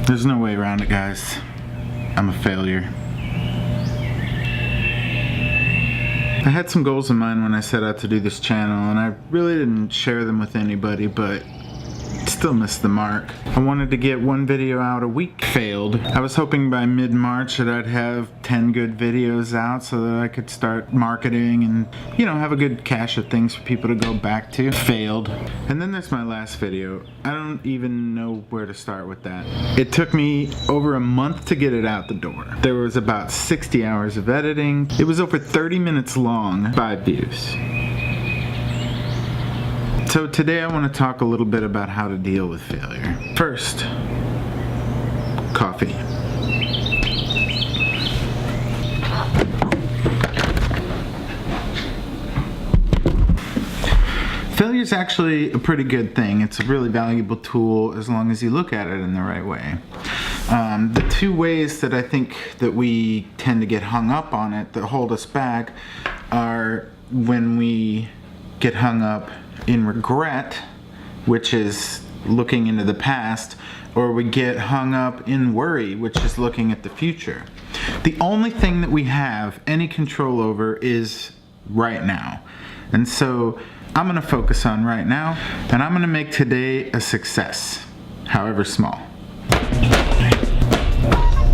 There's no way around it, guys. I'm a failure. I had some goals in mind when I set out to do this channel, and I really didn't share them with anybody, but still missed the mark. I wanted to get one video out a week. Failed. I was hoping by mid-March that I'd have 10 good videos out so that I could start marketing and, you know, have a good cache of things for people to go back to. Failed. And then there's my last video. I don't even know where to start with that. It took me over a month to get it out the door. There was about 60 hours of editing. It was over 30 minutes long, 5 views. So today I want to talk a little bit about how to deal with failure. First, coffee. Failure is actually a pretty good thing. It's a really valuable tool as long as you look at it in the right way. The two ways that I think that we tend to get hung up on it that hold us back are when we get hung up in regret, which is looking into the past, or we get hung up in worry, which is looking at the future. The only thing that we have any control over is right now. And so I'm going to focus on right now, and I'm going to make today a success, however small.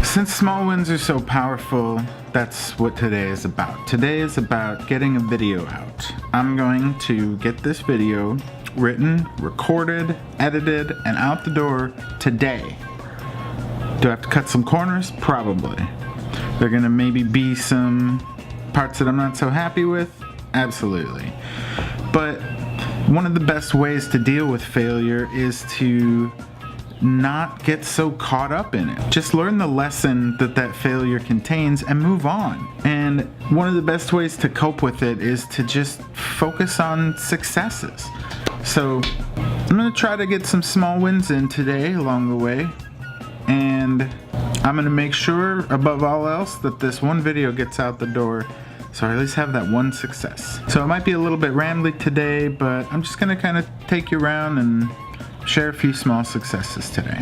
Since small wins are so powerful, that's what today is about. Today is about getting a video out. I'm going to get this video written, recorded, edited, and out the door today. Do I have to cut some corners? Probably. There are gonna maybe be some parts that I'm not so happy with? Absolutely. But one of the best ways to deal with failure is to not get so caught up in it. Just learn the lesson that that failure contains and move on. And one of the best ways to cope with it is to just focus on successes. So I'm gonna try to get some small wins in today along the way, and I'm gonna make sure above all else that this one video gets out the door, so I at least have that one success. So it might be a little bit rambly today, but I'm just gonna kind of take you around and share a few small successes today.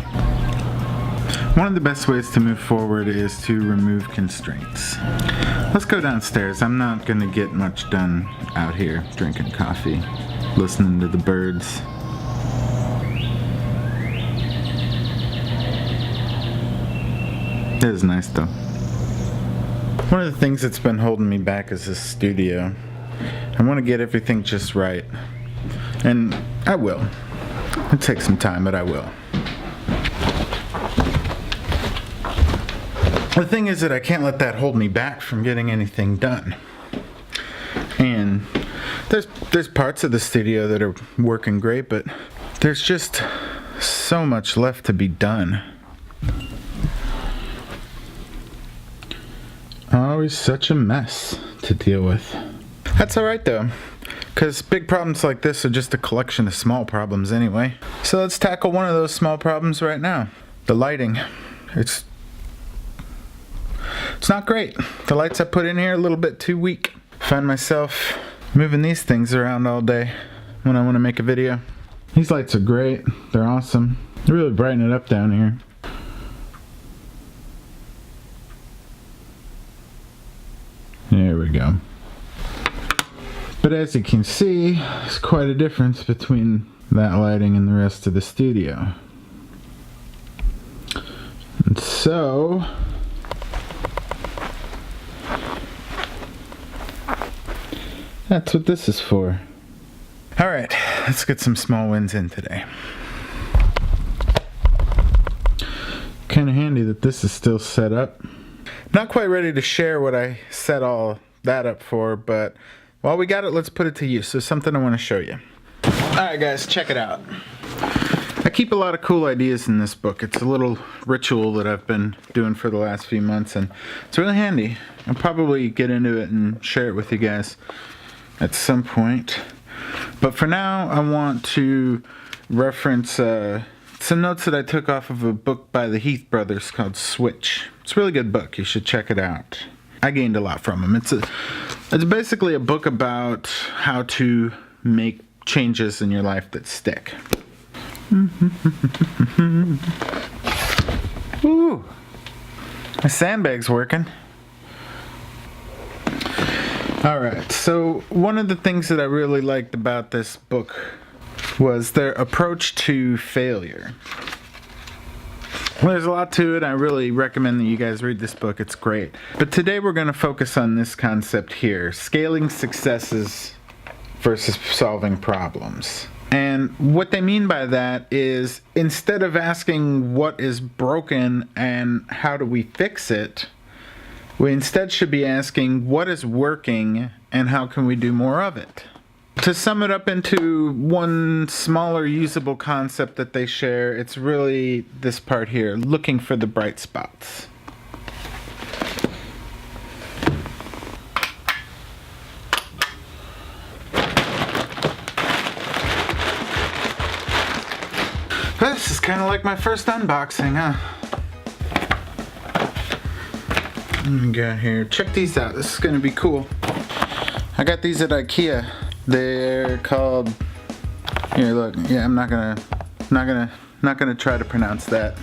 One of the best ways to move forward is to remove constraints. Let's go downstairs. I'm not gonna get much done out here drinking coffee, listening to the birds. It is nice though. One of the things that's been holding me back is this studio. I want to get everything just right, and I will. It'll take some time, but I will. The thing is that I can't let that hold me back from getting anything done. And there's parts of the studio that are working great, but there's just so much left to be done. Always such a mess to deal with. That's alright though, because big problems like this are just a collection of small problems anyway. So let's tackle one of those small problems right now. The lighting. It's not great. The lights I put in here are a little bit too weak. Find myself moving these things around all day when I want to make a video. These lights are great. They're awesome. They really brighten it up down here. There we go. But as you can see, there's quite a difference between that lighting and the rest of the studio. And so that's what this is for. Alright, let's get some small wins in today. Kinda handy that this is still set up. Not quite ready to share what I set all that up for, but while we got it, let's put it to use. So something I want to show you. Alright guys, check it out. I keep a lot of cool ideas in this book. It's a little ritual that I've been doing for the last few months, and it's really handy. I'll probably get into it and share it with you guys at some point. But for now, I want to reference some notes that I took off of a book by the Heath brothers called Switch. It's a really good book. You should check it out. I gained a lot from them. It's basically a book about how to make changes in your life that stick. My sandbag's working. Alright, so one of the things that I really liked about this book was their approach to failure. Well, there's a lot to it. I really recommend that you guys read this book. It's great. But today we're going to focus on this concept here. Scaling successes versus solving problems. And what they mean by that is instead of asking what is broken and how do we fix it, we instead should be asking what is working and how can we do more of it. To sum it up into one smaller usable concept that they share, it's really this part here, looking for the bright spots. This is kind of like my first unboxing, huh? What we got here? Check these out. This is going to be cool. I got these at IKEA. They're called. Here, look. Yeah, I'm not gonna try to pronounce that.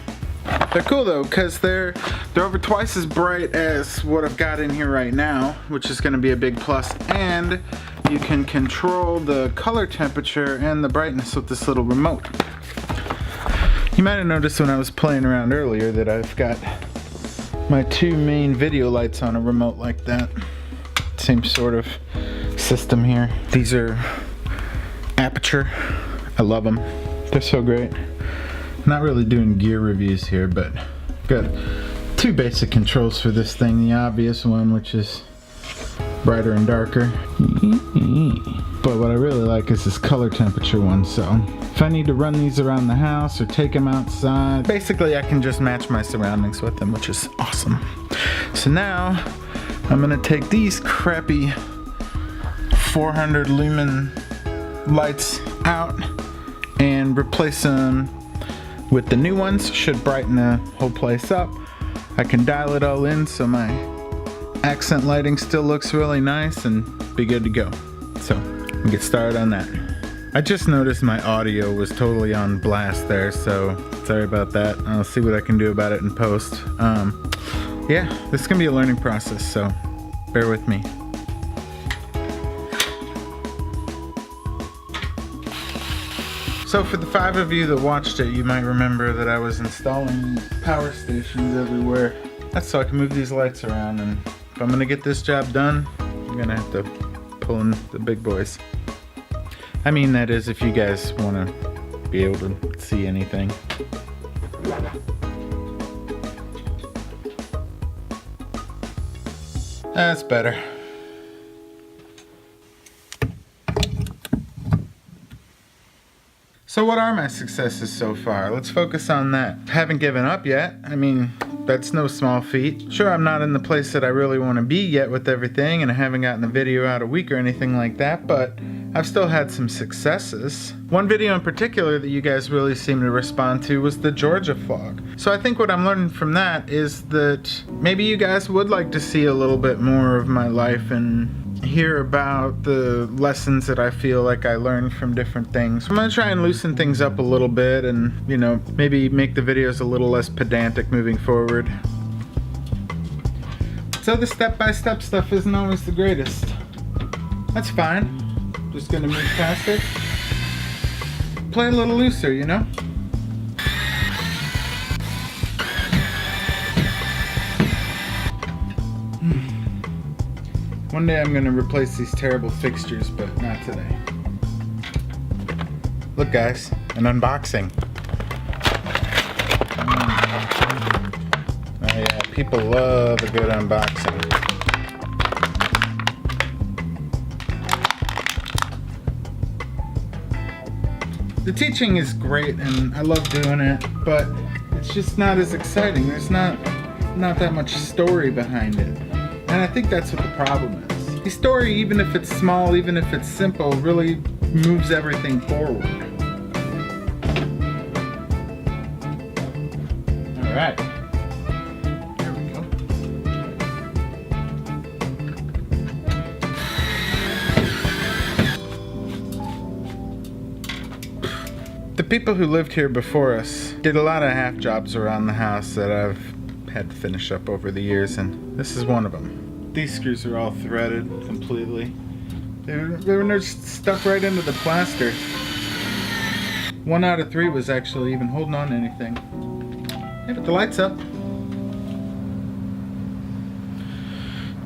They're cool though, cause they're over twice as bright as what I've got in here right now, which is gonna be a big plus. And you can control the color temperature and the brightness with this little remote. You might have noticed when I was playing around earlier that I've got my two main video lights on a remote like that. Same sort of system here. These are Aperture. I love them. They're so great. Not really doing gear reviews here, but got two basic controls for this thing. The obvious one, which is brighter and darker. But what I really like is this color temperature one. So if I need to run these around the house or take them outside, basically I can just match my surroundings with them, which is awesome. So now I'm gonna take these crappy 400 lumen lights out and replace them with the new ones. Should brighten the whole place up. I can dial it all in so my accent lighting still looks really nice and be good to go. So we'll get started on that. I just noticed my audio was totally on blast there, so sorry about that. I'll see what I can do about it in post. Yeah, this is gonna be a learning process, so bear with me. So for the 5 of you that watched it, you might remember that I was installing power stations everywhere. That's so I can move these lights around, and if I'm gonna get this job done, I'm gonna have to pull in the big boys. I mean, that is if you guys wanna be able to see anything. That's better. So what are my successes so far? Let's focus on that. Haven't given up yet. I mean, that's no small feat. Sure, I'm not in the place that I really want to be yet with everything, and I haven't gotten the video out a week or anything like that, but I've still had some successes. One video in particular that you guys really seem to respond to was the Georgia vlog. So I think what I'm learning from that is that maybe you guys would like to see a little bit more of my life and hear about the lessons that I feel like I learned from different things. I'm gonna try and loosen things up a little bit and, you know, maybe make the videos a little less pedantic moving forward. So the step-by-step stuff isn't always the greatest. That's fine. Just gonna move past it. Play a little looser, you know? One day I'm gonna replace these terrible fixtures, but not today. Look guys, an unboxing. Oh yeah, people love a good unboxing. The teaching is great and I love doing it, but it's just not as exciting. There's not that much story behind it. And I think that's what the problem is. The story, even if it's small, even if it's simple, really moves everything forward. Alright. There we go. The people who lived here before us did a lot of half jobs around the house that I've had to finish up over the years, and this is one of them. These screws are all threaded completely. They're just stuck right into the plaster. 1 out of 3 was actually even holding on to anything. Hey, but the light's up.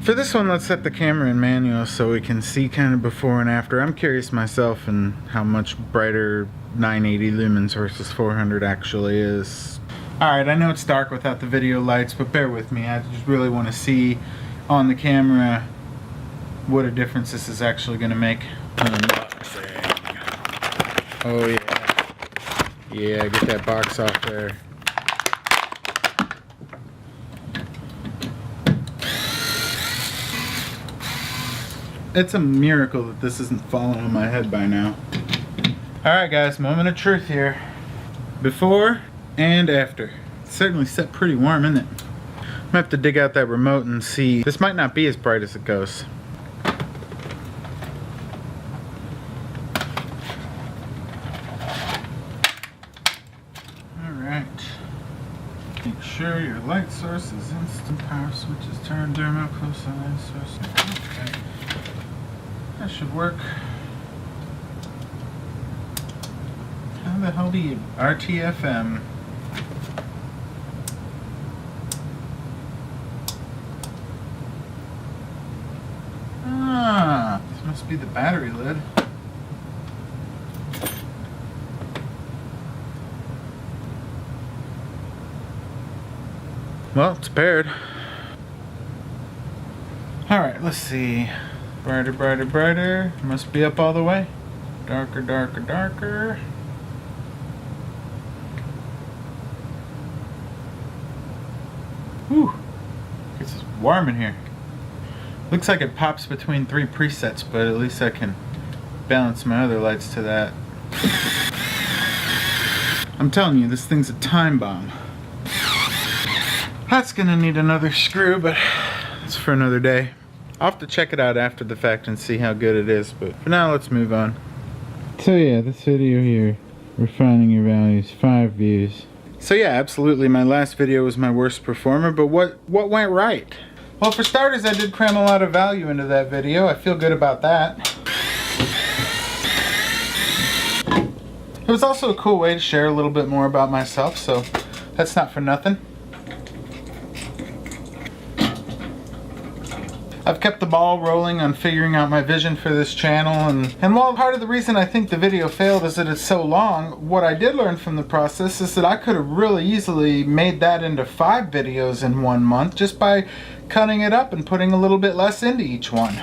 For this one, let's set the camera in manual so we can see kind of before and after. I'm curious myself and how much brighter 980 lumens versus 400 actually is. Alright, I know it's dark without the video lights, but bear with me. I just really want to see on the camera what a difference this is actually going to make. Unboxing. Oh yeah. Yeah, get that box off there. It's a miracle that this isn't falling on my head by now. Alright guys, moment of truth here. Before and after. It's certainly set pretty warm, isn't it? I'm gonna have to dig out that remote and see. This might not be as bright as it goes. Alright. Make sure your light source is instant, power switch is turned, thermo close to light source. Okay. That should work. How the hell do you RTFM? Ah, this must be the battery lid. Well, it's paired. Alright, let's see. Brighter, brighter, brighter. Must be up all the way. Darker, darker, darker. Whew. It's warm in here. Looks like it pops between 3 presets, but at least I can balance my other lights to that. I'm telling you, this thing's a time bomb. That's gonna need another screw, but it's for another day. I'll have to check it out after the fact and see how good it is, but for now, let's move on. So yeah, this video here, refining your values, 5 views. So yeah, absolutely, my last video was my worst performer, but what went right? Well, for starters, I did cram a lot of value into that video. I feel good about that. It was also a cool way to share a little bit more about myself, so that's not for nothing. I've kept the ball rolling on figuring out my vision for this channel, and while part of the reason I think the video failed is that it's so long, what I did learn from the process is that I could have really easily made that into 5 videos in 1 month just by cutting it up and putting a little bit less into each one.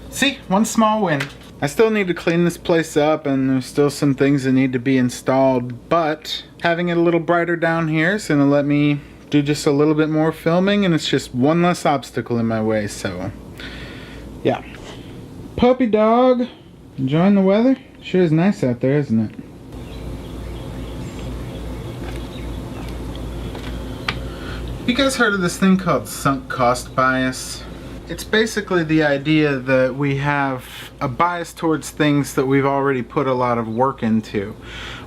See, one small win. I still need to clean this place up, and there's still some things that need to be installed, but having it a little brighter down here is going to let me do just a little bit more filming, and it's just one less obstacle in my way, so yeah. Puppy dog, enjoying the weather? Sure is nice out there, isn't it? You guys heard of this thing called sunk cost bias? It's basically the idea that we have a bias towards things that we've already put a lot of work into,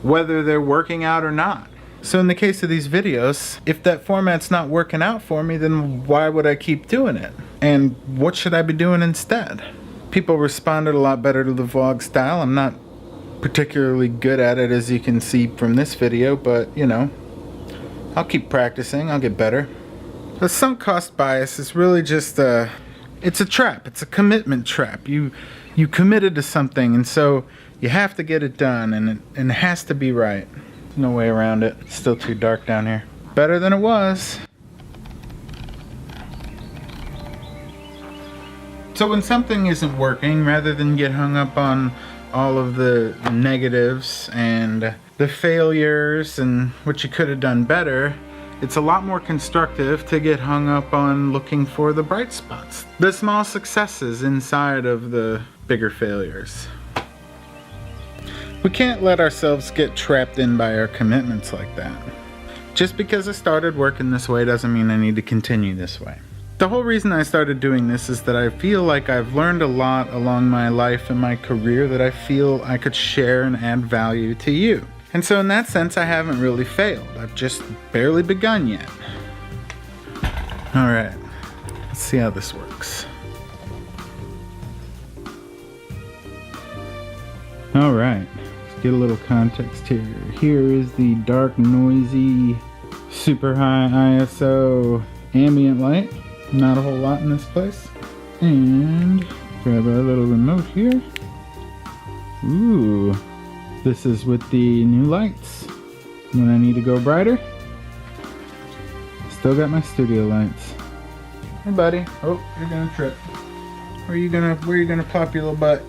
whether they're working out or not. So in the case of these videos, if that format's not working out for me, then why would I keep doing it? And what should I be doing instead? People responded a lot better to the vlog style. I'm not particularly good at it, as you can see from this video, but you know, I'll keep practicing, I'll get better. The sunk cost bias is really just it's a trap, it's a commitment trap. You committed to something, and so you have to get it done, and it has to be right. No way around it. It's still too dark down here. Better than it was. So when something isn't working, rather than get hung up on all of the negatives and the failures and what you could have done better, it's a lot more constructive to get hung up on looking for the bright spots, the small successes inside of the bigger failures. We can't let ourselves get trapped in by our commitments like that. Just because I started working this way doesn't mean I need to continue this way. The whole reason I started doing this is that I feel like I've learned a lot along my life and my career that I feel I could share and add value to you. And so in that sense, I haven't really failed. I've just barely begun yet. All right, let's see how this works. All right, let's get a little context here. Here is the dark, noisy, super high ISO ambient light. Not a whole lot in this place. And grab our little remote here. Ooh, this is with the new lights. When I need to go brighter, still got my studio lights. Hey buddy, oh, you're gonna trip. Where you gonna pop your little butt?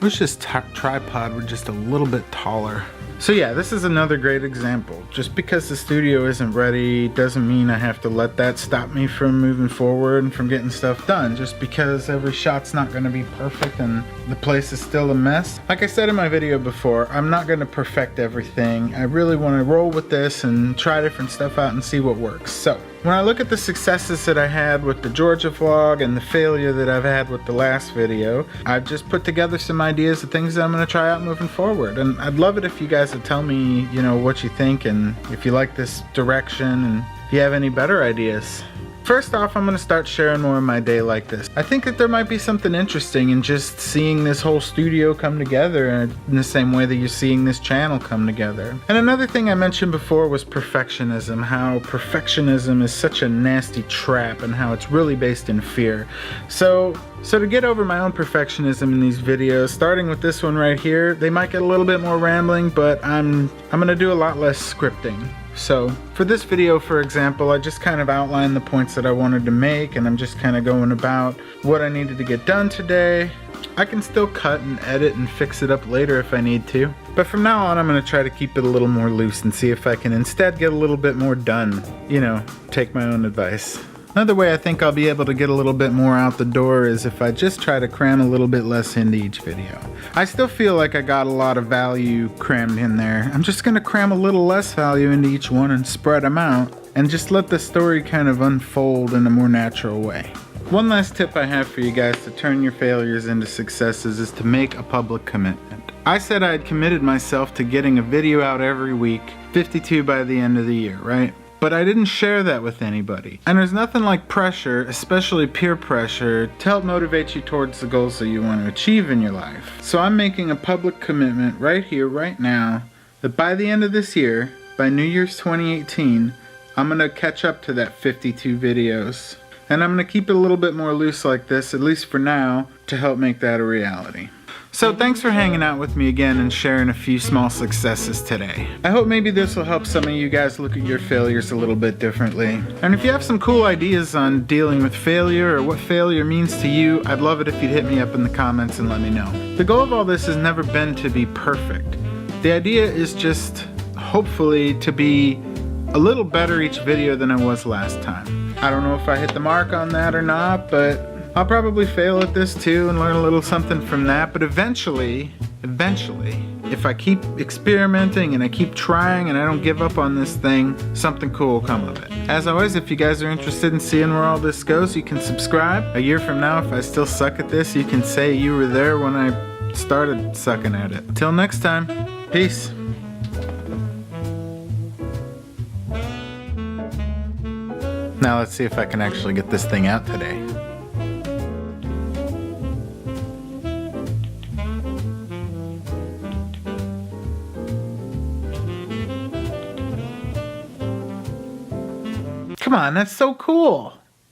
Wish this tripod were just a little bit taller. So yeah, this is another great example. Just because the studio isn't ready doesn't mean I have to let that stop me from moving forward and from getting stuff done. Just because every shot's not gonna be perfect and the place is still a mess. Like I said in my video before, I'm not gonna perfect everything. I really wanna roll with this and try different stuff out and see what works. So, when I look at the successes that I had with the Georgia vlog and the failure that I've had with the last video, I've just put together some ideas of things that I'm gonna try out moving forward. And I'd love it if you guys would tell me, you know, what you think and if you like this direction and if you have any better ideas. First off, I'm gonna start sharing more of my day like this. I think that there might be something interesting in just seeing this whole studio come together in the same way that you're seeing this channel come together. And another thing I mentioned before was perfectionism, how perfectionism is such a nasty trap and how it's really based in fear. So to get over my own perfectionism in these videos, starting with this one right here, they might get a little bit more rambling, but I'm gonna do a lot less scripting. So for this video, for example, I just kind of outlined the points that I wanted to make, and I'm just kind of going about what I needed to get done today. I can still cut and edit and fix it up later if I need to. But from now on, I'm going to try to keep it a little more loose and see if I can instead get a little bit more done. You know, take my own advice. Another way I think I'll be able to get a little bit more out the door is if I just try to cram a little bit less into each video. I still feel like I got a lot of value crammed in there. I'm just gonna cram a little less value into each one and spread them out and just let the story kind of unfold in a more natural way. One last tip I have for you guys to turn your failures into successes is to make a public commitment. I said I had committed myself to getting a video out every week, 52 by the end of the year, right? But I didn't share that with anybody. And there's nothing like pressure, especially peer pressure, to help motivate you towards the goals that you want to achieve in your life. So I'm making a public commitment right here, right now, that by the end of this year, by New Year's 2018, I'm gonna catch up to that 52 videos. And I'm gonna keep it a little bit more loose like this, at least for now, to help make that a reality. So thanks for hanging out with me again and sharing a few small successes today. I hope maybe this will help some of you guys look at your failures a little bit differently. And if you have some cool ideas on dealing with failure or what failure means to you, I'd love it if you'd hit me up in the comments and let me know. The goal of all this has never been to be perfect. The idea is just, hopefully, to be a little better each video than I was last time. I don't know if I hit the mark on that or not, but I'll probably fail at this too and learn a little something from that, but eventually, if I keep experimenting and I keep trying and I don't give up on this thing, something cool will come of it. As always, if you guys are interested in seeing where all this goes, you can subscribe. A year from now, if I still suck at this, you can say you were there when I started sucking at it. Till next time, peace. Now let's see if I can actually get this thing out today. Come on, that's so cool.